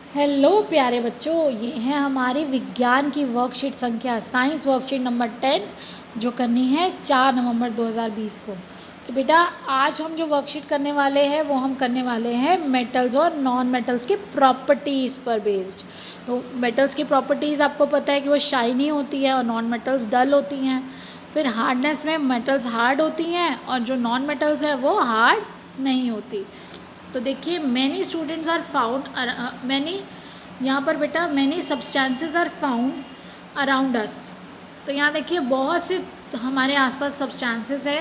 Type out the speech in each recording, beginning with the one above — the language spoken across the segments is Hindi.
हेलो प्यारे बच्चों, ये है हमारी विज्ञान की वर्कशीट संख्या साइंस वर्कशीट नंबर 10 जो करनी है 4 नवंबर 2020 को। तो बेटा आज हम जो वर्कशीट करने वाले हैं वो हम करने वाले हैं मेटल्स और नॉन मेटल्स की प्रॉपर्टीज़ पर बेस्ड। तो मेटल्स की प्रॉपर्टीज़ आपको पता है कि वो शाइनी होती है और नॉन मेटल्स डल होती हैं। फिर हार्डनेस में मेटल्स हार्ड होती हैं और जो नॉन मेटल्स है वो हार्ड नहीं होती। तो देखिए many students are found many, यहाँ पर बेटा many substances are found around us. तो यहाँ देखिए बहुत से हमारे आसपास सब्सटेंसेस है।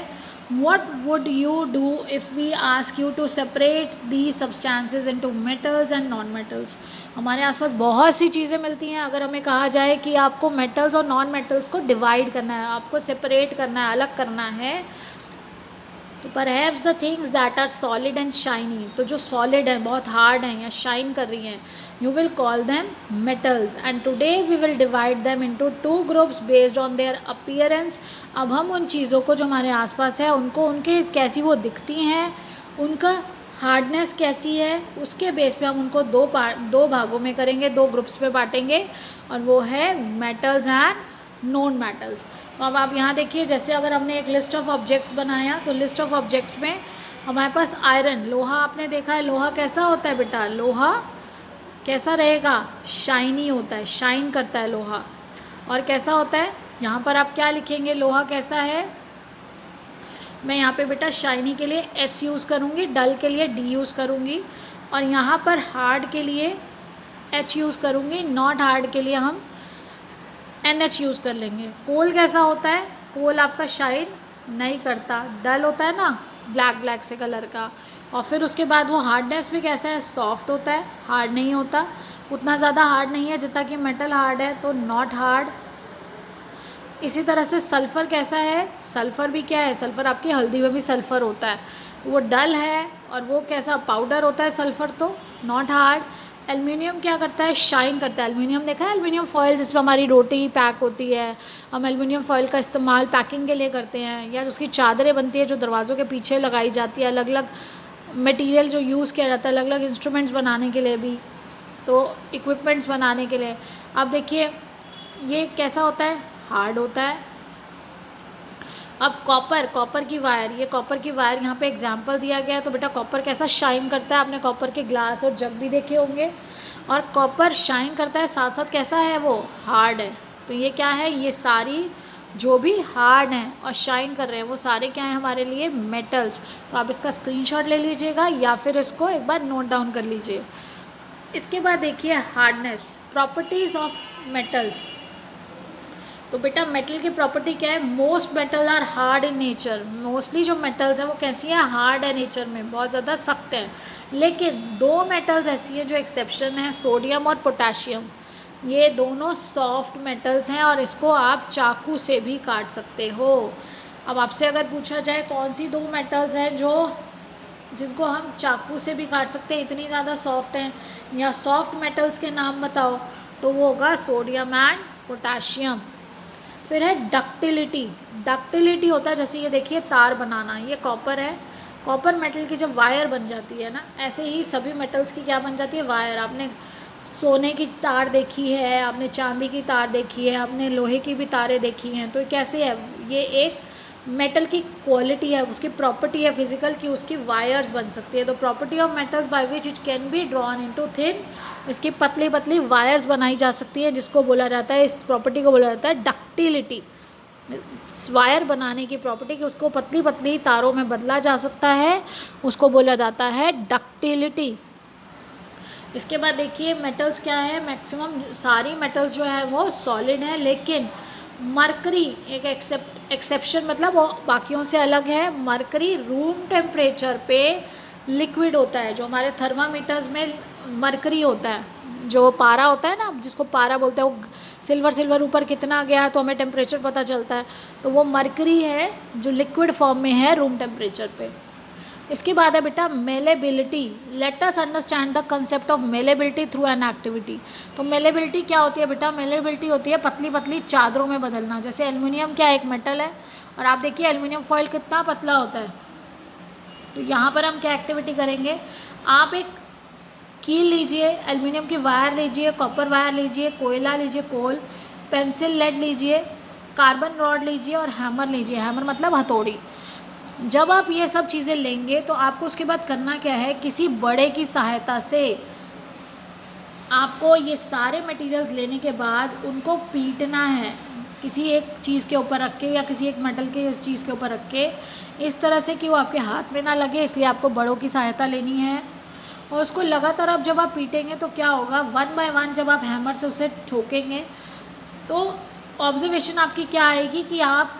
What would you do if we ask you to separate the substances into metals and non metals. हमारे आसपास बहुत सी चीज़ें मिलती हैं। अगर हमें कहा जाए कि आपको मेटल्स और नॉन मेटल्स को डिवाइड करना है, आपको सेपरेट करना है, अलग करना है, तो perhaps the things that are solid and shiny, तो जो सॉलिड है, बहुत हार्ड हैं या शाइन कर रही हैं, you will call them metals. And today we will divide them into 2 groups based on their appearance. अब हम उन चीज़ों को जो हमारे आसपास है उनको उनके कैसी वो दिखती हैं, उनका हार्डनेस कैसी है, उसके बेस पे हम उनको दो भागों में करेंगे, 2 ग्रुप्स में बांटेंगे, और वो है मेटल्स एंड नॉन मेटल्स। तो अब आप यहाँ देखिए, जैसे अगर हमने एक लिस्ट ऑफ ऑब्जेक्ट्स बनाया तो लिस्ट ऑफ ऑब्जेक्ट्स में हमारे पास आयरन, लोहा आपने देखा है, लोहा कैसा होता है बेटा, लोहा कैसा रहेगा, शाइनी होता है, शाइन करता है लोहा। और कैसा होता है, यहाँ पर आप क्या लिखेंगे, लोहा कैसा है, मैं यहाँ पे बेटा शाइनी के लिए एस यूज़ करूँगी, डल के लिए डी यूज़ करूँगी, और यहाँ पर हार्ड के लिए एच यूज़ करूँगी, नॉट हार्ड के लिए हम NH यूज़ कर लेंगे। कोल कैसा होता है, कोल आपका शाइन नहीं करता, डल होता है ना, ब्लैक ब्लैक से कलर का। और फिर उसके बाद वो हार्डनेस भी कैसा है, सॉफ्ट होता है, हार्ड नहीं होता, उतना ज़्यादा हार्ड नहीं है जितना कि मेटल हार्ड है, तो नॉट हार्ड। इसी तरह से सल्फ़र कैसा है, सल्फ़र भी क्या है, सल्फ़र आपकी हल्दी में भी सल्फ़र होता है, तो वो डल है और वो कैसा पाउडर होता है सल्फ़र, तो नॉट हार्ड। एल्युमिनियम क्या करता है, शाइन करता है। एल्युमिनियम देखा है, एल्युमिनियम फॉयल जिसमें हमारी रोटी पैक होती है, हम एल्युमिनियम फॉयल का इस्तेमाल पैकिंग के लिए करते हैं, या उसकी चादरें बनती है जो दरवाज़ों के पीछे लगाई जाती है, अलग अलग मटेरियल जो यूज़ किया जाता है, अलग अलग इंस्ट्रूमेंट्स बनाने के लिए भी, तो इक्विपमेंट्स बनाने के लिए। अब देखिए ये कैसा होता है, हार्ड होता है। अब कॉपर की वायर, ये कॉपर की वायर यहाँ पे एग्जांपल दिया गया है, तो बेटा कॉपर कैसा शाइन करता है, आपने कॉपर के ग्लास और जग भी देखे होंगे। और कॉपर शाइन करता है, साथ साथ कैसा है, वो हार्ड है। तो ये क्या है, ये सारी जो भी हार्ड हैं और शाइन कर रहे हैं वो सारे क्या हैं हमारे लिए, मेटल्स। तो आप इसका स्क्रीनशॉट ले लीजिएगा या फिर इसको एक बार नोट डाउन कर लीजिए। इसके बाद देखिए हार्डनेस, प्रॉपर्टीज़ ऑफ मेटल्स। तो बेटा मेटल की प्रॉपर्टी क्या है, most metal are hard in nature. Mostly जो मेटल्स हैं वो कैसी हैं, हार्ड है नेचर में, बहुत ज़्यादा सख्त हैं। लेकिन 2 मेटल्स ऐसी हैं जो एक्सेप्शन है, सोडियम और पोटाशियम। ये दोनों सॉफ्ट मेटल्स हैं और इसको आप चाकू से भी काट सकते हो। अब आपसे अगर पूछा जाए कौन सी 2 मेटल्स हैं जो जिसको हम चाकू से भी काट सकते हैं, इतनी ज़्यादा सॉफ्ट हैं, या सॉफ्ट मेटल्स के नाम बताओ, तो वो होगा सोडियम एंड पोटाशियम। फिर है डक्टिलिटी। डक्टिलिटी होता है, जैसे ये देखिए तार बनाना, ये कॉपर है, कॉपर मेटल की जब वायर बन जाती है ना, ऐसे ही सभी मेटल्स की क्या बन जाती है, वायर। आपने सोने की तार देखी है, आपने चांदी की तार देखी है, आपने लोहे की भी तारें देखी हैं, तो कैसे है, ये एक मेटल की क्वालिटी है, उसकी प्रॉपर्टी है फिजिकल की, उसकी वायर्स बन सकती है। तो property of metals by which it can be drawn into thin, इसकी पतली पतली वायर्स बनाई जा सकती है, जिसको बोला जाता है, इस प्रॉपर्टी को बोला जाता है डक्टिलिटी। वायर बनाने की प्रॉपर्टी कि उसको पतली पतली तारों में बदला जा सकता है, उसको बोला जाता है डक्टिलिटी। इसके बाद देखिए मेटल्स क्या है, मैक्सिमम सारी मेटल्स जो है वो सॉलिड है, लेकिन मरकरी एक एक्सेप्शन, मतलब वो बाकियों से अलग है। मरकरी रूम टेम्परेचर पे लिक्विड होता है, जो हमारे थर्मामीटर्स में मरकरी होता है, जो पारा होता है ना, जिसको पारा बोलते हैं, वो सिल्वर ऊपर कितना गया तो हमें टेम्परेचर पता चलता है, तो वो मरकरी है जो लिक्विड फॉर्म में है रूम टेम्परेचर पे। इसके बाद है बेटा malleability. Let us understand the concept of malleability through an activity. तो मेलेबिलिटी क्या होती है बेटा, मेलेबिलिटी होती है पतली पतली चादरों में बदलना। जैसे एल्युमिनियम क्या एक मेटल है, और आप देखिए एल्युमिनियम फॉयल कितना पतला होता है। तो यहाँ पर हम क्या एक्टिविटी करेंगे, आप एक कील लीजिए, एल्युमिनियम की वायर लीजिए, कॉपर वायर लीजिए, कोयला लीजिए, कोल, पेंसिल लेड लीजिए, कार्बन रॉड लीजिए और हैमर लीजिए। हैमर मतलब हथौड़ी। जब आप ये सब चीज़ें लेंगे तो आपको उसके बाद करना क्या है, किसी बड़े की सहायता से आपको ये सारे मटेरियल्स लेने के बाद उनको पीटना है, किसी एक चीज़ के ऊपर रख के या किसी एक मेटल के इस चीज़ के ऊपर रख के, इस तरह से कि वो आपके हाथ में ना लगे। इसलिए आपको बड़ों की सहायता लेनी है और उसको लगातार अब जब आप पीटेंगे तो क्या होगा, वन बाय वन जब आप हैमर से उसे ठोकेंगे तो ऑब्जर्वेशन आपकी क्या आएगी कि आप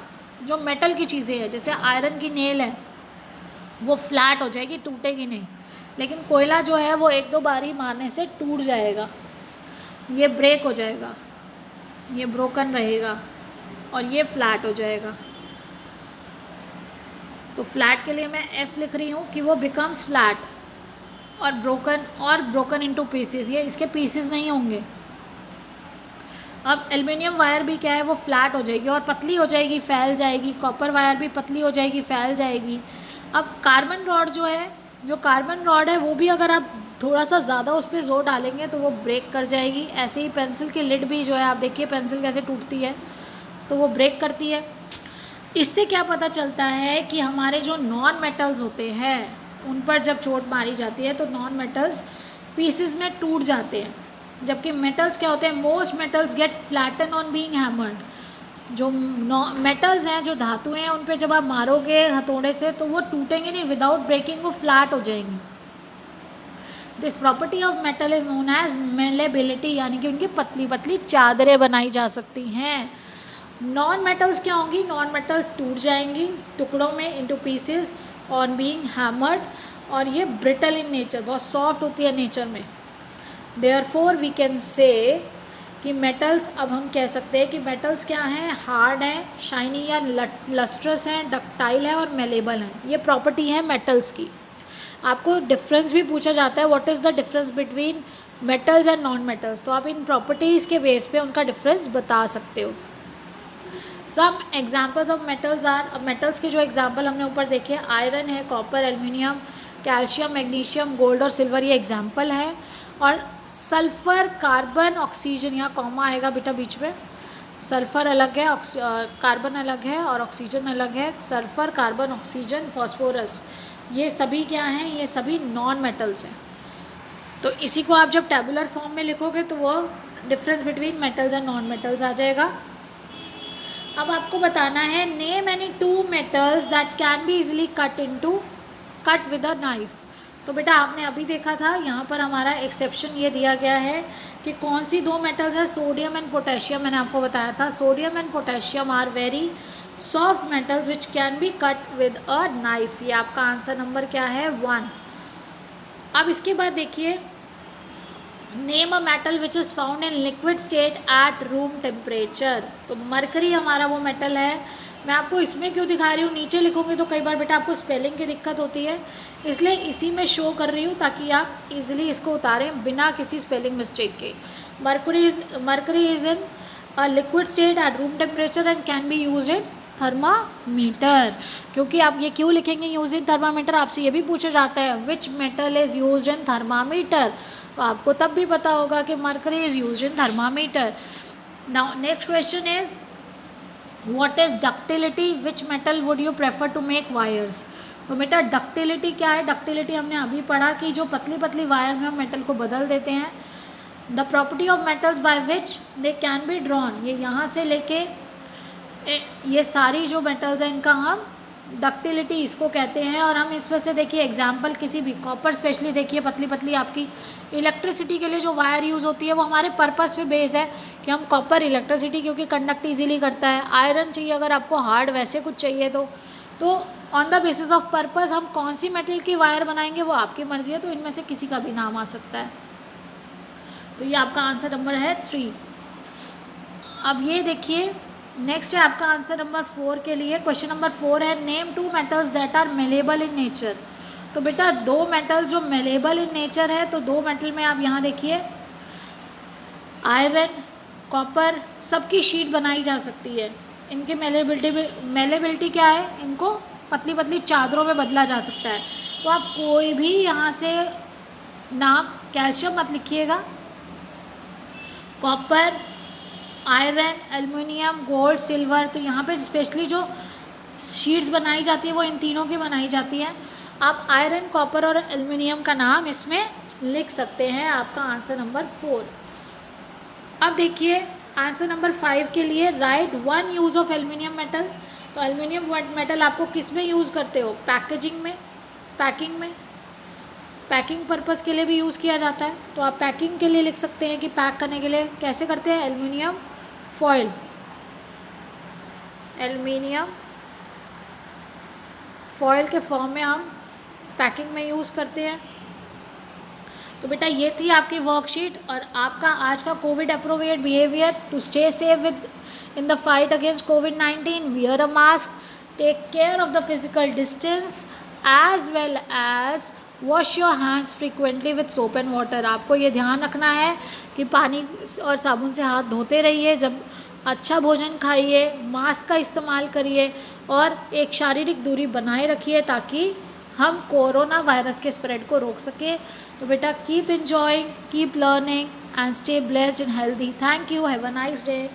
जो मेटल की चीज़ें हैं, जैसे आयरन की नेल है, वो फ्लैट हो जाएगी, टूटेगी नहीं। लेकिन कोयला जो है वो एक दो बारी मारने से टूट जाएगा, ये ब्रेक हो जाएगा, ये ब्रोकन रहेगा और ये फ्लैट हो जाएगा। तो फ्लैट के लिए मैं F लिख रही हूँ कि वो बिकम्स फ्लैट, और ब्रोकन इनटू पीसेस, ये इसके पीसेस नहीं होंगे। अब एल्युमिनियम वायर भी क्या है, वो फ्लैट हो जाएगी और पतली हो जाएगी, फैल जाएगी। कॉपर वायर भी पतली हो जाएगी, फैल जाएगी। अब कार्बन रॉड जो है, जो कार्बन रॉड है वो भी अगर आप थोड़ा सा ज़्यादा उस पर जोर डालेंगे तो वो ब्रेक कर जाएगी। ऐसे ही पेंसिल की लिड भी जो है, आप देखिए पेंसिल कैसे टूटती है, तो वो ब्रेक करती है। इससे क्या पता चलता है कि हमारे जो नॉन मेटल्स होते हैं उन पर जब चोट मारी जाती है तो नॉन मेटल्स पीसेस में टूट जाते हैं, जबकि मेटल्स क्या होते हैं, most metals get flatten on being hammered. जो मेटल्स हैं, जो धातुएं हैं, उन पे जब आप मारोगे हथौड़े से तो वो टूटेंगे नहीं, विदाउट ब्रेकिंग वो फ्लैट हो जाएंगी। This property of metal is known as malleability, यानी कि उनकी पतली पतली चादरें बनाई जा सकती हैं। नॉन मेटल्स क्या होंगी, नॉन मेटल टूट जाएंगी टुकड़ों में, into pieces on being hammered, और ये ब्रिटल इन नेचर, बहुत सॉफ्ट होती है नेचर में। देयरफॉर वी कैन से कि मेटल्स, अब हम कह सकते हैं कि मेटल्स क्या हैं, हार्ड हैं, शाइनी या लस्ट्रस हैं, डक्टाइल है और मेलेबल हैं। ये प्रॉपर्टी है मेटल्स की। आपको डिफरेंस भी पूछा जाता है, what is the difference between metals and non metals, तो आप इन प्रॉपर्टीज़ के बेस पे उनका डिफरेंस बता सकते हो। Some examples of metals are, metals के जो एग्जाम्पल हमने ऊपर देखे, आयरन है, copper, aluminium, calcium, magnesium, gold और सिल्वर, ये एग्जाम्पल है। और सल्फ़र, कार्बन, ऑक्सीजन, यहाँ कॉमा आएगा बेटा बीच में, सल्फ़र अलग है, कार्बन अलग है और ऑक्सीजन अलग है। सल्फ़र, कार्बन, ऑक्सीजन, फॉस्फोरस, ये सभी क्या हैं, ये सभी नॉन मेटल्स हैं। तो इसी को आप जब टेबुलर फॉर्म में लिखोगे तो वो difference between metals and non metals आ जाएगा। अब आपको बताना है, name any two metals that can be easily cut with a knife. तो बेटा आपने अभी देखा था, यहाँ पर हमारा एक्सेप्शन ये दिया गया है कि कौन सी दो मेटल्स है, सोडियम एंड पोटेशियम। मैंने आपको बताया था sodium and potassium are very soft metals which can be cut with a knife. ये आपका आंसर नंबर क्या है, 1। अब इसके बाद देखिए, name a metal which is found in liquid state at room temperature. तो मरकरी हमारा वो मेटल है। मैं आपको इसमें क्यों दिखा रही हूँ, नीचे लिखूँगी तो कई बार बेटा आपको स्पेलिंग की दिक्कत होती है, इसलिए इसी में शो कर रही हूँ ताकि आप इजीली इसको उतारें बिना किसी स्पेलिंग मिस्टेक के। Mercury is in a liquid state at room temperature and can be use in thermometer. क्योंकि आप ये क्यों लिखेंगे यूज इन थर्मामीटर, आपसे ये भी पूछा जाता है which metal is use in thermometer, तो आपको तब भी पता होगा कि mercury is use in thermometer. Now next question is, what is ductility, which metal would you prefer to make wires. तो बेटा डक्टिलिटी क्या है, डक्टिलिटी हमने अभी पढ़ा कि जो पतली पतली वायर्स में हम मेटल को बदल देते हैं। The property of metals by which they can be drawn, ये यहाँ से लेके ये सारी जो मेटल्स हैं इनका हम डक्टिलिटी इसको कहते हैं। और हम इसमें से देखिए एग्जांपल, किसी भी कॉपर स्पेशली देखिए, पतली पतली आपकी इलेक्ट्रिसिटी के लिए जो वायर यूज़ होती है वो हमारे पर्पस पे बेस है कि हम कॉपर इलेक्ट्रिसिटी क्योंकि कंडक्ट इजीली करता है। आयरन चाहिए अगर आपको हार्ड वैसे कुछ चाहिए तो on the basis of purpose हम कौन सी मेटल की वायर बनाएंगे वो आपकी मर्जी है, तो इनमें से किसी का भी नाम आ सकता है। तो ये आपका आंसर नंबर है 3। अब ये देखिए नेक्स्ट है आपका आंसर नंबर 4 के लिए। क्वेश्चन नंबर 4 है, name 2 metals that are malleable in nature. तो बेटा 2 मेटल्स जो मेलेबल इन नेचर है, तो 2 मेटल में आप यहाँ देखिए आयरन, कॉपर, सबकी शीट बनाई जा सकती है। इनकी मेलेबिलिटी क्या है, इनको पतली पतली चादरों में बदला जा सकता है। तो आप कोई भी यहाँ से नाम कैल्शियम मत लिखिएगा। Copper, iron, aluminium, gold, silver, तो यहाँ पे स्पेशली जो शीट्स बनाई जाती है वो इन तीनों की बनाई जाती है। आप आयरन, कॉपर और एल्युमिनियम का नाम इसमें लिख सकते हैं। आपका आंसर नंबर 4। अब देखिए आंसर नंबर 5 के लिए, right one use of aluminium metal. तो एल्युमिनियम मेटल आपको किस में यूज़ करते हो? पैकेजिंग में, पैकिंग में, पैकिंग पर्पस के लिए भी यूज़ किया जाता है। तो आप पैकिंग के लिए लिख सकते हैं कि पैक करने के लिए कैसे करते हैं? एल्युमिनियम फॉयल, एल्युमिनियम फॉयल के फॉर्म में हम पैकिंग में यूज़ करते हैं। तो बेटा ये थी आपकी वर्कशीट और आपका आज का Covid appropriate behaviour. To stay safe within the fight against कोविड-19, wear a mask, take care of the physical distance as well as wash your hands frequently with soap and water. आपको ये ध्यान रखना है कि पानी और साबुन से हाथ धोते रहिए, जब अच्छा भोजन खाइए, मास्क का इस्तेमाल करिए और एक शारीरिक दूरी बनाए रखिए ताकि हम कोरोना वायरस के स्प्रेड को रोक सकें। तो बेटा keep enjoying, keep learning and stay blessed and healthy. Thank you, have a nice day.